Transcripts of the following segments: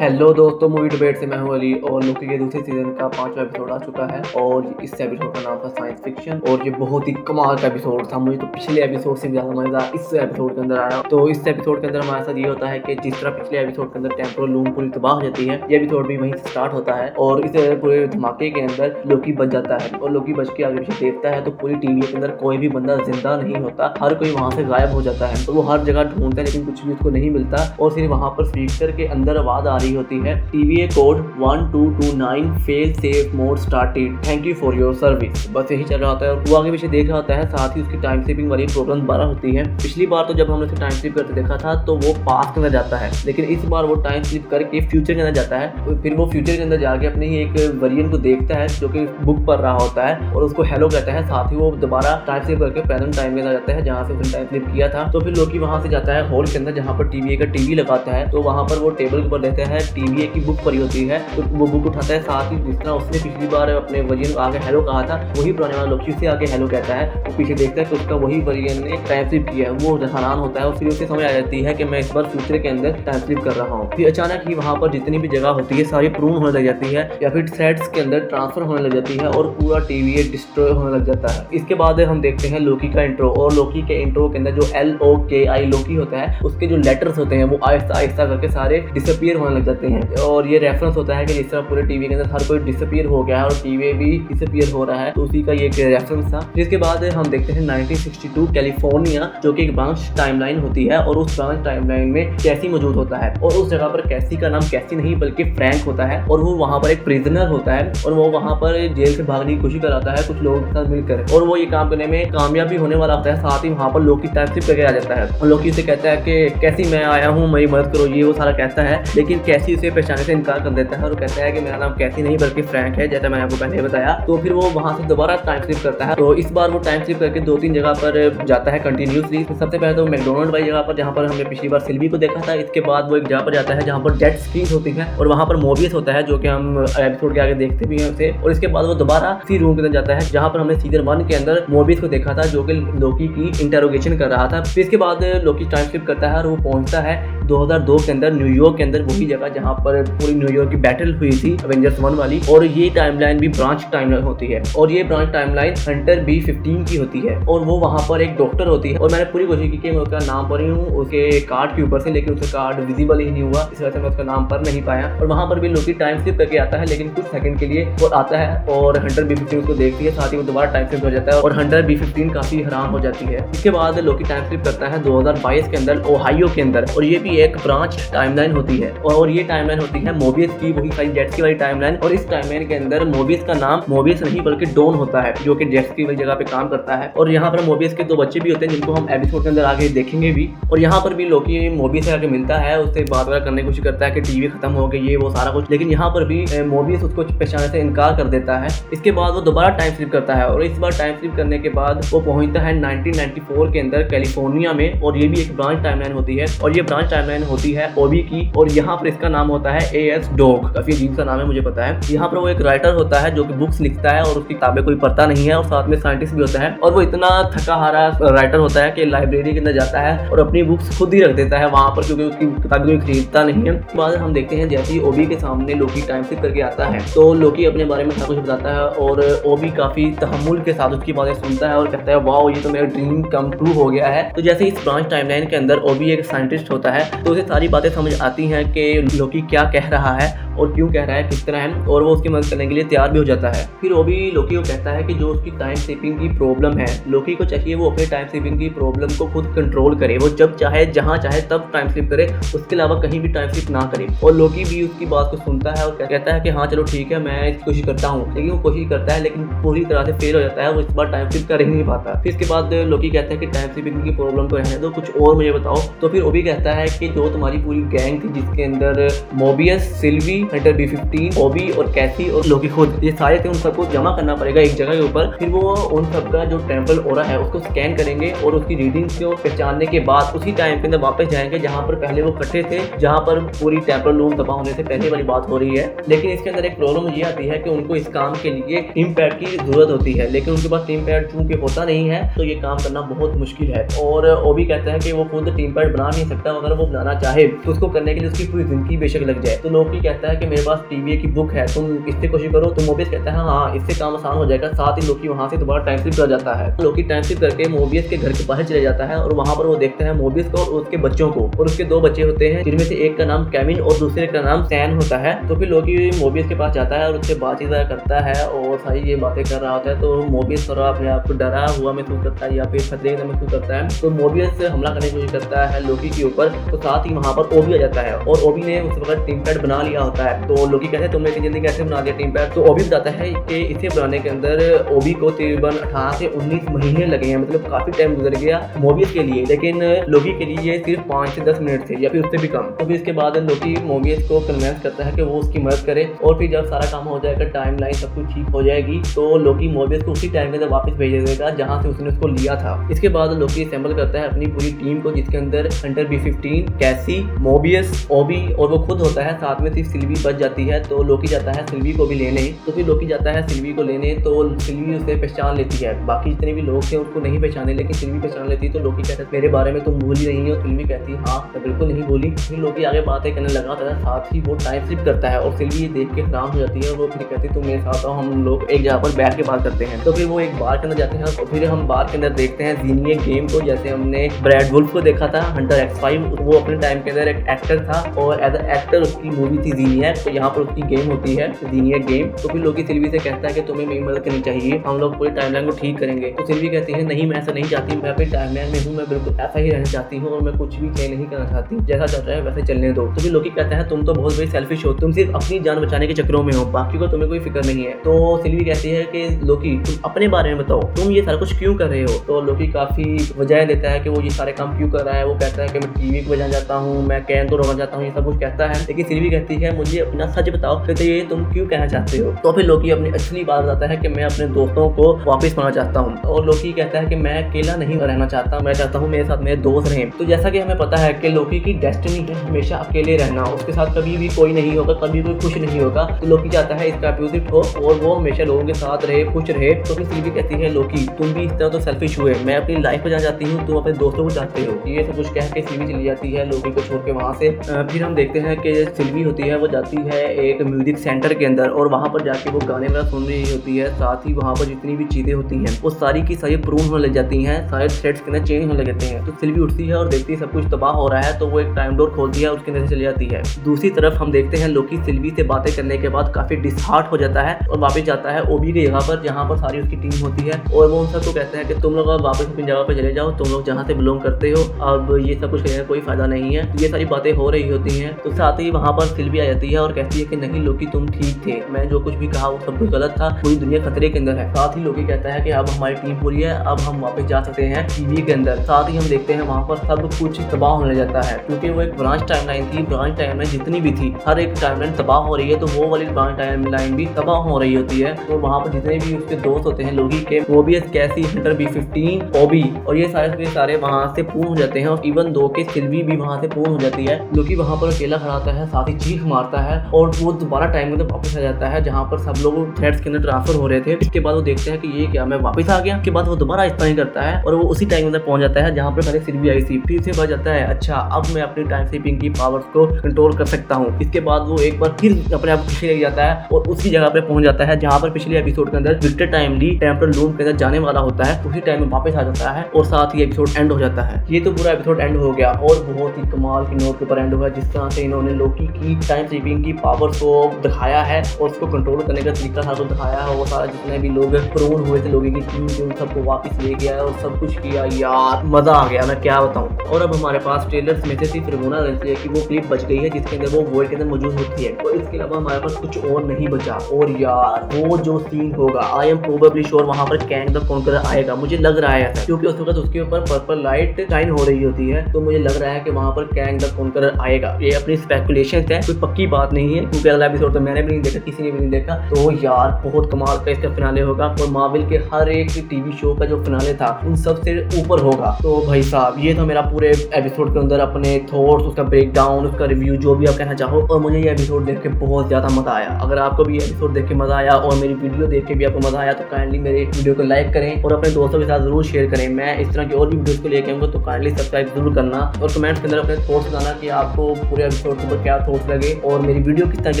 Hello दोस्तों, movie debate से मैं हूं अली और लोकी के दूसरे सीजन का 5वां एपिसोड आ चुका है और इस एपिसोड का नाम था साइंस फिक्शन और ये बहुत ही कमाल का एपिसोड था। मुझे तो पिछले एपिसोड से ज़्यादा मज़ा इस एपिसोड के अंदर आया। तो इस एपिसोड के अंदर हमारे साथ ये होता है कि जिस तरह पिछले एपिसोड के अंदर टेम्पोरल लूम पूरी तबाह हो जाती है, ये एपिसोड भी वहीं से स्टार्ट होता है और इस पूरे धमाके के अंदर लोकी बच जाता है और लोकी बच के आगे पीछे देखता है तो पूरी टीवी के अंदर कोई भी बंदा जिंदा नहीं होता, हर कोई वहाँ से गायब हो जाता है। तो वो हर जगह ढूंढता है लेकिन कुछ भी उसको नहीं मिलता और फिर वहाँ पर स्पीकर के अंदर आवाज आ रही होती है, TVA code 1229 fail safe mode started, thank you for your service. बस यही चल रहा होता है और वो आगे पीछे देख रहा होता है। साथ ही उसकी टाइम स्लिपिंग वाली प्रॉब्लम दोबारा होती है। पिछली बार तो जब हमने उसे टाइम स्लिप करते देखा था तो वो पास्ट के अंदर जाता है, लेकिन इस बार वो टाइम स्लिप करके फ्यूचर के अंदर जाता है। फिर वो फ्यूचर के अंदर जाके अपने ही एक वेरिएंट को देखता है जो कि बुक पढ़ रहा होता है और उसको हेलो कहता है। साथ ही वो दोबारा टाइम स्लिप करके प्रेजेंट टाइम के अंदर जाता है जहाँ से उसने टाइम स्लिप किया था। तो फिर लोकी वहाँ से जाता है हॉल के अंदर जहाँ पर टीवीए का टीवी लगाता है। तो वहाँ पर वो टेबल के ऊपर देता है टीवीए की बुक पड़ी होती है तो वो बुक उठाता है। साथ ही जिस तरह उसने पिछली बार अपने वरियन को आगे हेलो कहा था वही पुराने वाला लोकी से आगे हेलो कहता है। वो पीछे देखता है कि उसका वही वरियन ने टाइम स्लिप किया है। वो हैरान होता है और फिर उसे समझ आ जाती है कि मैं इस बार फ्यूचर के अंदर टाइम स्लिप कर रहा हूँ। फिर अचानक ही वहाँ पर जितनी भी जगह होती है सारी प्रून होने लग जाती है या फिर थ्रेड्स के अंदर ट्रांसफर होने लग जाती है और पूरा टीवी डिस्ट्रॉय होने लग जाता है। इसके बाद हम देखते हैं लोकी का इंट्रो और लोकी के इंट्रो के अंदर जो LOKI लोकी होता है उसके जो लेटर्स होते हैं वो आहिस्ता आहिस्ता करके सारे डिसअपियर होने लग जाते हैं और ये रेफरेंस होता है कि जिस तरह पूरे टीवी के अंदर हर कोई डिसअपियर हो गया है और टीवी भी डिसअपियर हो रहा है, तो उसी का ये एक रेफरेंस था। जिसके बाद हम देखते हैं 1962 कैलिफोर्निया जो कि एक ब्रांच टाइमलाइन होती है और उस ब्रांच टाइमलाइन में कैसी मौजूद होता है और उस जगह पर कैसी का नाम कैसी नहीं बल्कि फ्रैंक होता है और वो वहाँ पर एक प्रिजनर होता है और वो वहाँ पर जेल से भागने की कोशिश कराता है कुछ लोगों के साथ मिलकर और वो ये काम करने में कामयाबी होने वाला होता है। साथ ही वहाँ पर लोकी टाइम स्लिप करके आ जाता है और लोकी से कहता है कि कैसी मैं आया हूँ, मेरी मदद करो, ये वो सारा कहता है। लेकिन कैसी उसे पहचानने से इनकार कर देता है और कहता है कि मेरा नाम कैसी नहीं बल्कि फ्रैंक है, जैसा मैंने आपको पहले बताया। तो फिर वो वहाँ से दोबारा टाइम स्लिप करता है। तो इस बार वो टाइम स्लिप करके 2-3 जगह पर जाता है कंटिन्यूसली। सबसे पहले तो मैकडोनल्ड वाली जगह पर जहाँ पर हमने पिछली बार सिल्वी को देखा था। इसके बाद वो एक जगह पर जाता है जहाँ पर जेट स्कीज होती है और वहाँ पर मोबियस होता है जो कि हम एपिसोड के आगे देखते भी हैं उसे। और इसके बाद वो दोबारा इसी रूम के अंदर जाता है जहाँ पर हमने सीजन 1 के अंदर मोबियस को देखा था जो कि लोकी की इंटेरोगेशन कर रहा था। फिर इसके बाद लोकी टाइम स्लिप करता है और वो पहुंचता है 2002 के अंदर न्यूयॉर्क के अंदर, वही जगह जहाँ पर पूरी न्यूयॉर्क की बैटल हुई थी अवेंजर्स 1 वाली। और ये टाइमलाइन भी ब्रांच टाइमलाइन होती है और ये ब्रांच टाइमलाइन हंटर B15 की होती है और वो वहाँ पर एक डॉक्टर होती है और मैंने पूरी कोशिश की कि मैं उसका नाम पढ़ी हूँ उसके कार्ड के ऊपर से, लेकिन उसका कार्ड विजिबल ही नहीं हुआ, इस वजह से मैं उसका नाम पढ़ नहीं पाया। और वहाँ पर भी लोकी टाइम स्लिप करके आता है लेकिन कुछ सेकंड के लिए वो आता है और हंटर B15 उसको देखती है। साथ ही वो दोबारा टाइम स्लिप हो जाता है और हंटर B15 काफी हैरान हो जाती है। इसके बाद लोकी टाइम स्लिप करता है 2022 के अंदर ओहायो के अंदर और ये भी एक ब्रांच टाइमलाइन होती है और ये टाइमलाइन होती है मोबियस की, वही सारी जेट्स की वाली टाइमलाइन। और इस टाइमलाइन के अंदर मोबियस का नाम मोबियस नहीं बल्कि डॉन होता है जो कि जेट्स की वाली जगह पे काम करता है। और यहाँ पर मोबियस के 2 बच्चे भी होते हैं जिनको हम एपिसोड के अंदर आगे देखेंगे भी। और यहाँ पर भी लोकी मोबियस से आके मिलता है, उससे बात वगैरह करने की कोशिश करता है कि टीवी खत्म हो गई ये वो सारा कुछ, लेकिन यहाँ पर भी मोबियस उसको पहचानने से इनकार कर देता है। इसके बाद वो दोबारा टाइम स्लिप करता है और इस बार टाइम स्लिप करने के बाद वो पहुंचता है 1994 के अंदर कैलिफोर्निया में और ये भी एक ब्रांच टाइमलाइन होती है और ये ब्रांच टाइमलाइन होती है ओबी की और यहाँ पर इसका नाम होता है AS डॉग। काफी अजीब सा नाम है मुझे पता है। यहाँ पर वो एक राइटर होता है जो कि बुक्स लिखता है और उसकी किताबें कोई पढ़ता नहीं है और साथ में साइंटिस्ट भी होता है और वो इतना थका हारा राइटर होता है कि लाइब्रेरी के अंदर जाता है और अपनी बुक्स खुद ही रख देता है वहाँ पर क्योंकि उसकी किताबें कोई खरीदता नहीं है। उसके बाद हम देखते हैं जैसे ही ओबी के सामने लोकी टाइम स्लिप करके आता है तो लोकी अपने बारे में सब कुछ बताता है और ओबी काफी तहम्मुल के साथ उसकी बातें सुनता है और कहता है वाओ ये तो मेरा ड्रीम कम ट्रू हो गया है। तो जैसे इस ब्रांच टाइमलाइन के अंदर ओबी एक साइंटिस्ट होता है तो उसे सारी बातें समझ आती हैं कि लोकी क्या कह रहा है और क्यों कह रहा है, किस तरह है और वो उसकी मदद करने के लिए तैयार भी हो जाता है। फिर वो भी लोकी को कहता है कि जो उसकी टाइम स्लिपिंग की प्रॉब्लम है लोकी को चाहिए वो अपने टाइम स्लिपिंग की प्रॉब्लम को खुद कंट्रोल करे, वो जब चाहे जहाँ चाहे तब टाइम स्लिप करे, उसके अलावा कहीं भी टाइम स्लिप ना करे। और लोकी भी उसकी बात को सुनता है और कहता है कि हाँ चलो ठीक है मैं इसकी कोशिश करता हूँ, लेकिन वो कोशिश करता है लेकिन पूरी तरह से फेल हो जाता है, वो इस बार टाइम स्लिप कर ही नहीं पाता। फिर इसके बाद लोकी कहता है कि टाइम स्लिपिंग की प्रॉब्लम को रहने दो, कुछ और मुझे बताओ। तो फिर वो भी कहता है कि जो तुम्हारी पूरी गैंग थी जिसके अंदर मोबियस, सिल्वी हंटर B15, ओबी और कैसी और लोकी खुद, ये सारे थे, उन सबको जमा करना पड़ेगा एक जगह के ऊपर। फिर वो उन सबका जो टेम्पल ओरा है उसको स्कैन करेंगे और उसकी रीडिंग्स को पहचानने के बाद उसी टाइम के अंदर वापस जाएंगे जहाँ पर पहले वो इकट्ठे थे, जहाँ पर पूरी टेम्पल रूम तबाह होने से पहले वाली बात हो रही है। लेकिन इसके अंदर एक प्रॉब्लम ये आती है कि उनको इस काम के लिए टीम पैड की जरूरत होती है, लेकिन उनके पास टीम पैड चूंकि होता नहीं है तो ये काम करना बहुत मुश्किल है। और ओबी कहता है कि वो खुद टीम पैड बना नहीं सकता, अगर वो बनाना चाहे तो उसको करने के लिए उसकी पूरी जिंदगी बेशक लग जाए। तो लोकी कहता है कि मेरे पास टीवीए की बुक है, तुम इससे कोशिश करो। तो मोबियस कहता है हाँ इससे काम आसान हो जाएगा। साथ ही लोकी वहाँ से दोबारा टाइम स्लिप कर जाता है। लोकी टाइम स्लिप करके मोबियस के घर के बाहर चले जाता है और वहाँ पर वो देखता है मोबियस को और उसके बच्चों को, और उसके दो बच्चे होते हैं जिनमें से एक का नाम केविन और दूसरे का नाम सैन होता है। तो फिर लोकी मोबियस के पास जाता है और उससे बातचीत करता है और सारी ये बातें कर रहा होता है। तो मोबियस थोड़ा अपने आप को डरा हुआ महसूस करता है या फिर खतरे का महसूस करता है, तो मोबियस हमला करने की कोशिश करता है लोकी के ऊपर। तो साथ ही वहाँ पर ओबी आ जाता है और ओबी ने उस वक्त टीम पैड बना लिया होता है। तो लोकी कहते हैं तुमने इतनी जल्दी कैसे बना दिया टीम पैड? तो ओबी बताता है कि इसे बनाने के अंदर ओबी को तकरीबन 18 से 19 महीने लगे हैं, मतलब काफी टाइम गुजर गया मोबियस के लिए, लेकिन लोकी के लिए सिर्फ 5 से 10 मिनट थे या फिर उससे भी कम। तो फिर इसके बाद लोकी मोबियस को कन्विंस करता है कि वो उसकी मदद करे और फिर जब सारा काम हो जाएगा, टाइमलाइन सब कुछ ठीक हो जाएगी, तो लोकी मोबियस को उसी टाइम के अंदर वापस भेज देगा जहां से उसने उसको लिया था। इसके बाद लोकी असेंबल करता है अपनी पूरी टीम को, जिसके अंदर हंटर B15, कैसी, मोबियस, ओबी और वो खुद होता है। साथ में सिर्फ सिल्वी बच जाती है। तो लोकी जाता है सिल्वी को भी लेने। तो फिर लोकी जाता है सिल्वी को लेने, तो सिल्वी उसे पहचान लेती है। बाकी जितने भी लोग थे उसको नहीं पहचाने, लेकिन सिल्वी पहचान लेती है। तो लोकी कहता है मेरे बारे में तुम भूल ही नहीं हो? सिल्वी कहती है हाँ मैं बिल्कुल नहीं भूली। फिर लोकी आगे बातें करने लगा था, साथ ही वो टाइम स्लिप करता है और सिल्वी ये देख के हैरान हो जाती है और वो फिर कहती है तुम मेरे साथ आओ, हम लोग एक जगह पर बैठ के बात करते हैं। तो फिर वो एक बार के अंदर जाते हैं और फिर हम बार के अंदर देखते हैं जीनिए गेम को। जैसे हमने ब्रैड वुल्फ को देखा था हंटर X5, वो अपने टाइम के अंदर एक एक्टर था और एज एक्टर उसकी मूवी थी जीनियक। तो यहाँ पर उसकी गेम होती है जीनियक गेम। तो फिर लोकी सिल्वी से कहता है कि तुम्हें मेरी मदद करनी चाहिए, हम लोग पूरी टाइमलाइन को ठीक करेंगे। तो सिल्वी कहती है नहीं मैं ऐसा नहीं चाहती, मैं अपनी टाइमलाइन में हूँ, मैं बिल्कुल ऐसा ही रहना चाहती हूँ और मैं कुछ भी चेंज नहीं करना चाहती, जैसा चल रहा है वैसे चलने दो। तो फिर लोकी कहता है तुम तो बहुत बड़ी सेल्फिश हो, तुम सिर्फ अपनी जान बचाने के चक्करों में हो, बाकी को तुम्हें कोई फिक्र नहीं है। तो सिल्वी कहती है कि लोकी तुम अपने बारे में बताओ, तुम ये सारा कुछ क्यों कर रहे हो? तो लोकी काफी वजह देता है कि वो ये सारे काम क्यों कर रहा है। वो कहता है कि मैं टीवी को बजाना चाहता हूँ, मैं कैन को रोकना चाहता हूँ, ये सब कुछ कहता है। लेकिन सिल्वी कहती है मुझे अपना सच बताओ कि ये तुम क्यों कहना चाहते हो? तो फिर लोकी अपनी असली बात बताता है कि मैं अपने दोस्तों को वापस पाना चाहता हूँ। और लोकी कहता है कि मैं अकेला नहीं रहना चाहता, मैं चाहता हूँ मेरे साथ मेरे दोस्त रहें। तो जैसा कि हमें पता है कि लोकी की डेस्टिनी है हमेशा अकेले रहना, उसके साथ कभी भी कोई नहीं होगा, कभी कोई खुश नहीं होगा। तो लोकी चाहता है इसका अपोजिट हो और वो हमेशा लोगों के साथ रहे, खुश रहे। तो फिर सिल्वी कहती है लोकी तुम भी इस तरह तो सेल्फिश हुए, मैं अपनी लाइफ में जाना चाहती हूँ, तुम अपने दोस्तों को चाहते हो। ये सब कुछ कह के सिल्वी चली जाती है लोकी को छोड़ के वहाँ से। फिर हम देखते हैं कि सिल्वी होती है वो जाती है एक म्यूजिक सेंटर के अंदर और वहाँ पर जाके वो गाने वगैरह सुन रही होती है। साथ ही वहाँ पर जितनी भी चीजें होती हैं वो सारी की सारी प्रूव होने लग जाती हैं, सारे थ्रेड्स के अंदर चेंज होने लग जाते हैं। तो सिल्वी उठती है और देखती है सब कुछ तबाह हो रहा है, तो वो एक टाइम डोर खोलती है, उसके अंदर से चली जाती है। दूसरी तरफ हम देखते हैं लोकी सिल्वी से बातें करने के बाद काफी डिसहार्ट हो जाता है और वापस जाता है ओबी की जगह पर जहाँ पर सारी उसकी टीम होती है और वो उन सबको कहता है कि तुम लोग वापस अपनी जगह पर चले जाओ, तुम लोग जहाँ से बिलोंग करते हो, अब ये सब कुछ करने का कोई फायदा नहीं है। ये सारी बातें हो रही होती हैं। तो साथ ही वहाँ पर सिल्वी आ जाती है और कहती है कि नहीं लोकी तुम ठीक थे, मैं जो कुछ भी कहा वो सब कुछ गलत था, पूरी दुनिया खतरे के अंदर है। साथ ही लोकी कहता है कि अब हमारी टीम पूरी है, अब हम वापस जा सकते हैं टीवी के अंदर। साथ ही हम देखते हैं वहाँ पर सब कुछ तबाह होने लग जाता है, क्योंकि वो एक ब्रांच टाइमलाइन थी। ब्रांच टाइमलाइन जितनी भी थी हर एक टाइमलाइन तबाह हो रही है, तो वो वाली ब्रांच टाइमलाइन भी तबाह हो रही होती है। तो वहाँ पर जितने भी उसके दोस्त होते हैं लोकी के, मोबियस, कैसी, हंटर B15, ओबी और ये सारे वहाँ से पूर्ण हो जाते हैं और इवन दो के सिल्वी भी वहाँ से पूर्ण हो जाती है। लोकी वहाँ पर अकेला खड़ा होता है, साथ ही चीख मारता है और वो दोबारा टाइम में वापस आ जाता है जहाँ पर सब लोग थ्रेड्स के अंदर ट्रांसफर हो रहे थे। इसके बाद वो देखते हैं कि ये क्या, मैं वापस आ गया। इसके बाद वो दोबारा इस तरह करता है और वो उसी टाइम में पहुंच जाता है जहाँ पर पहले सिल्वी आई थी। फिर से बच जाता है अच्छा अब मैं अपनी टाइम स्लिपिंग की पावर्स को कंट्रोल कर सकता हूँ। इसके बाद वो एक बार फिर अपने आप पीछे ले जाता है और उसी जगह पे पहुंच जाता है जहाँ पर पिछले एपिसोड के अंदर विक्टर टाइमली टेम्पल रूम के अंदर जाने वाला होता है। उसी टाइम में वापस आ जाता है और साथ ही एपिसोड एंड हो जाता है। ये तो पूरा एपिसोड एंड हो गया और बहुत ही कमाल की नोट के ऊपर एंड हुआ, जिस तरह से इन्होंने लोकी की टाइम स्लिपिंग की पावर्स को दिखाया है और उसको कंट्रोल करने का तरीका सारा दिखाया है। वो सारा जितने भी लोग प्रोन हुए थे लोगों की टीम के उन सबको वापस ले गया और सब कुछ किया। यार मजा आ गया, मैं क्या बताऊं। और अब हमारे पास ट्रेलर्स में से सिर्फ रमोना रहती है कि वो क्लिप बच गई है जिसके अंदर वो वॉइड के अंदर मौजूद होती है, और इसके अलावा हमारे पास कुछ और नहीं बचा। और यार वो जो सीन होगा, आई एम प्रोबेबली श्योर वहां पर कैंग द कॉन्करर आएगा, मुझे लग रहा है ऐसा, क्योंकि उस वक्त उसके ऊपर पर्पल लाइट शाइन हो रही होती है। तो मुझे लग रहा है कि वहां पर कैंग द कॉन्करर आएगा। ये अपनी स्पेकुलेशन है, कोई पक्की बात नहीं है, क्योंकि अगला एपिसोड तो मैंने भी नहीं देखा, किसी ने भी नहीं देखा। तो यार बहुत कमाल का इसका फिनाले होगा और मार्वल के हर एक टीवी शो का जो फिनाले था उन सबसे ऊपर होगा। तो भाई साहब ये तो मेरा पूरे एपिसोड के अंदर अपने थॉट्स, उसका ब्रेकडाउन, उसका रिव्यू, जो भी आप कहना चाहो। और मुझे ये एपिसोड देख के बहुत ज्यादा मजा आया। अगर आपको भी ये एपिसोड देख के मजा आया और मेरी वीडियो देख के भी आपको मजा आया तो काइंडली मेरे वीडियो को लाइक करें और अपने दोस्तों के साथ जरूर शेयर करें। मैं इस तरह की और भी वीडियोस को लेके आऊंगा, तो काइंडली सब्सक्राइब जरूर करना और कमेंट्स के अंदर अपने थॉट्स बताना कि आपको पूरे एपिसोड के ऊपर क्या थॉट्स लगे और मेरी वीडियो किस तरह की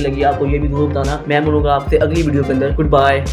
लगी आपको, ये भी जरूर बताना। मैं मिलूंगा आपसे अगली वीडियो के अंदर। Good bye.